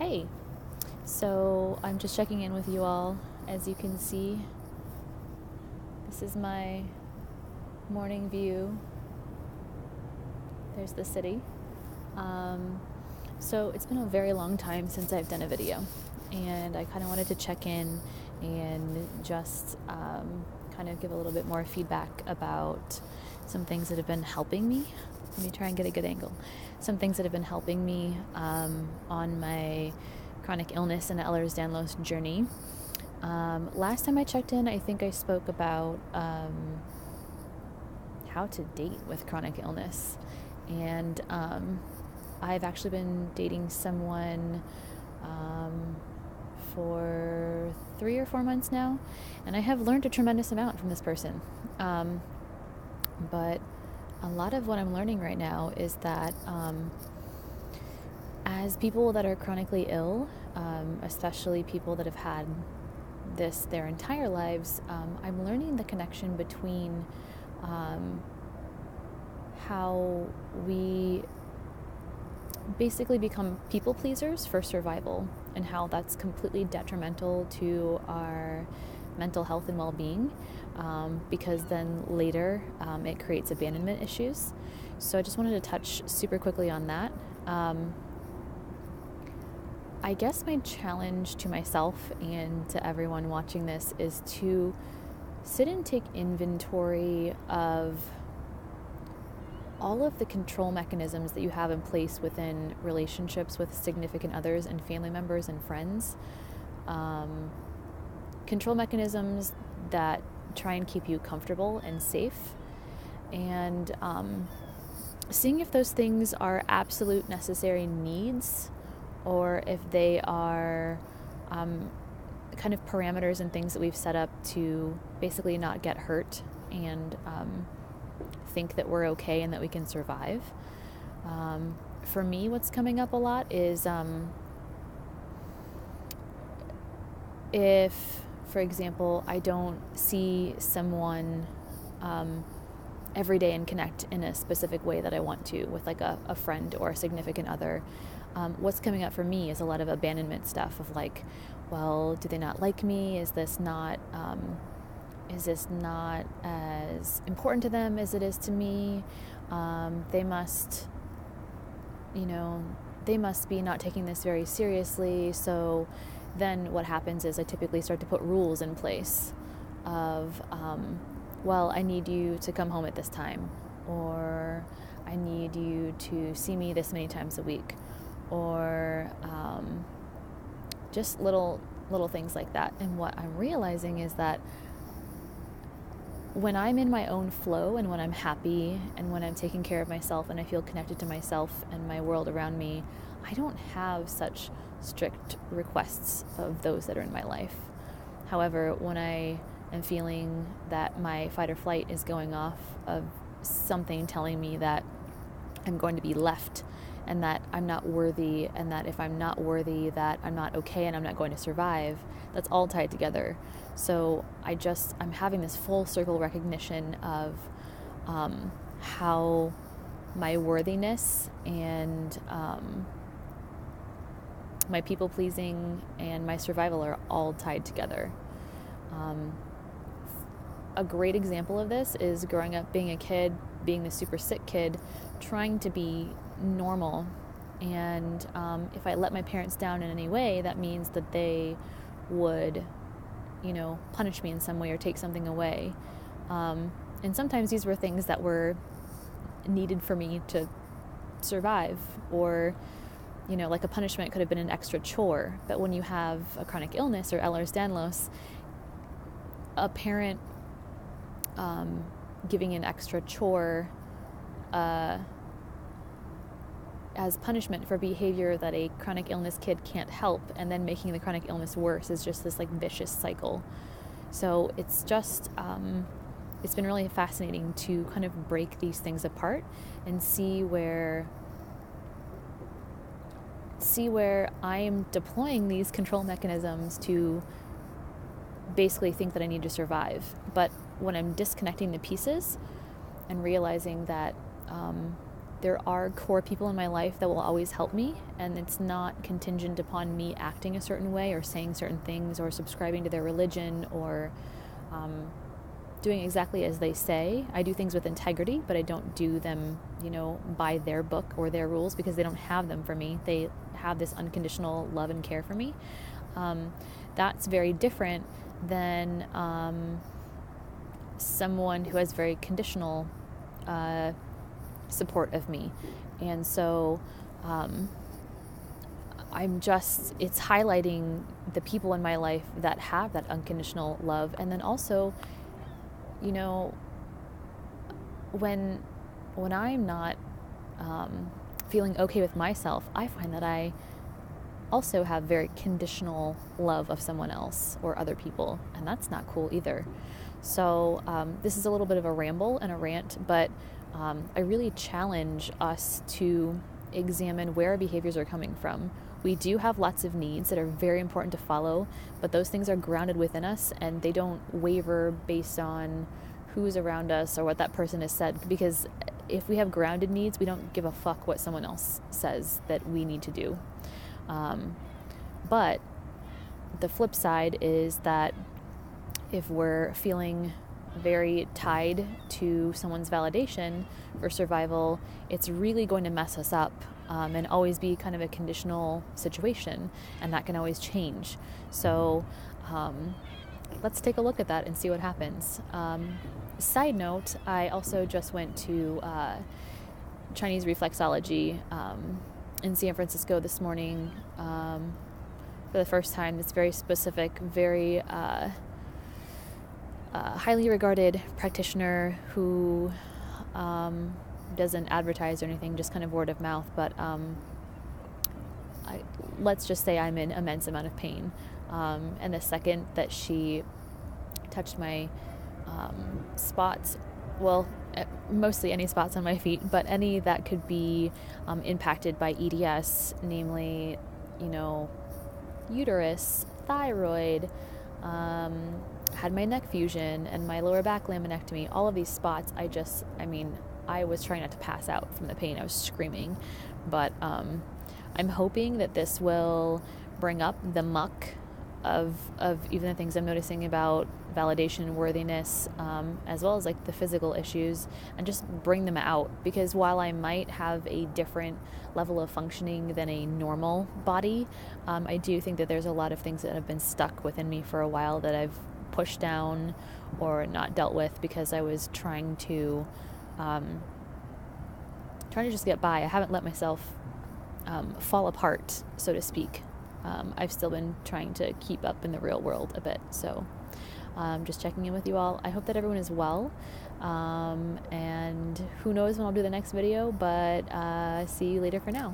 Hey, so I'm just checking in with you all. As you can see, this is my morning view. There's the city. So it's been a very long time since I've done a video, and I kind of wanted to check in and just kind of give a little bit more feedback about some things that have been helping me. Let me try and get a good angle. Some things that have been helping me on my chronic illness and Ehlers-Danlos journey. Last time I checked in, I think I spoke about how to date with chronic illness. And I've actually been dating someone for 3 or 4 months now, and I have learned a tremendous amount from this person. But a lot of what I'm learning right now is that as people that are chronically ill, especially people that have had this their entire lives, I'm learning the connection between how we basically become people pleasers for survival, and how that's completely detrimental to our mental health and well-being, because then later it creates abandonment issues. So I just wanted to touch super quickly on that. I guess my challenge to myself and to everyone watching this is to sit and take inventory of all of the control mechanisms that you have in place within relationships with significant others and family members and friends. Control mechanisms that try and keep you comfortable and safe, and seeing if those things are absolute necessary needs, or if they are kind of parameters and things that we've set up to basically not get hurt and think that we're okay and that we can survive. For me, what's coming up a lot is if, for example, I don't see someone every day and connect in a specific way that I want to with like a friend or a significant other, what's coming up for me is a lot of abandonment stuff of like, well, do they not like me? Is this not as important to them as it is to me? They must be not taking this very seriously. So then what happens is I typically start to put rules in place of, well, I need you to come home at this time, or I need you to see me this many times a week, or just little things like that. And what I'm realizing is that when I'm in my own flow, and when I'm happy, and when I'm taking care of myself, and I feel connected to myself and my world around me, I don't have such strict requests of those that are in my life. However, when I am feeling that my fight or flight is going off of something telling me that I'm going to be left, and that I'm not worthy, and that if I'm not worthy, that I'm not okay and I'm not going to survive, that's all tied together. So I'm having this full circle recognition of how my worthiness and my people pleasing and my survival are all tied together. A great example of this is growing up being a kid, being the super sick kid, trying to be normal. And if I let my parents down in any way, that means that they would, punish me in some way or take something away. And sometimes these were things that were needed for me to survive, or, like a punishment could have been an extra chore. But when you have a chronic illness or Ehlers-Danlos, a parent giving an extra chore as punishment for behavior that a chronic illness kid can't help, and then making the chronic illness worse, is just this like vicious cycle. So it's just it's been really fascinating to kind of break these things apart and see where I am deploying these control mechanisms to basically think that I need to survive. But when I'm disconnecting the pieces and realizing that There are core people in my life that will always help me, and it's not contingent upon me acting a certain way or saying certain things or subscribing to their religion or doing exactly as they say. I do things with integrity, but I don't do them, by their book or their rules, because they don't have them for me. They have this unconditional love and care for me. That's very different than someone who has very conditional support of me. And so it's highlighting the people in my life that have that unconditional love. And then also, when I'm not feeling okay with myself, I find that I also have very conditional love of someone else or other people, and that's not cool either. So this is a little bit of a ramble and a rant, but I really challenge us to examine where our behaviors are coming from. We do have lots of needs that are very important to follow, but those things are grounded within us, and they don't waver based on who's around us or what that person has said, because if we have grounded needs, we don't give a fuck what someone else says that we need to do. But the flip side is that if we're feeling very tied to someone's validation for survival, it's really going to mess us up and always be kind of a conditional situation, and that can always change. So let's take a look at that and see what happens. Side note, I also just went to Chinese reflexology in San Francisco this morning for the first time. It's very specific, very highly regarded practitioner who doesn't advertise or anything, just kind of word of mouth. But let's just say I'm in immense amount of pain. And the second that she touched my spots, well, mostly any spots on my feet, but any that could be impacted by EDS, namely, uterus, thyroid, had my neck fusion and my lower back laminectomy, all of these spots, I was trying not to pass out from the pain. I was screaming. But I'm hoping that this will bring up the muck of even the things I'm noticing about validation, worthiness, as well as like the physical issues, and just bring them out. Because while I might have a different level of functioning than a normal body, I do think that there's a lot of things that have been stuck within me for a while that I've pushed down or not dealt with because I was trying to just get by. I haven't let myself fall apart, so to speak. I've still been trying to keep up in the real world a bit. So just checking in with you all. I hope that everyone is well. And who knows when I'll do the next video, but see you later for now.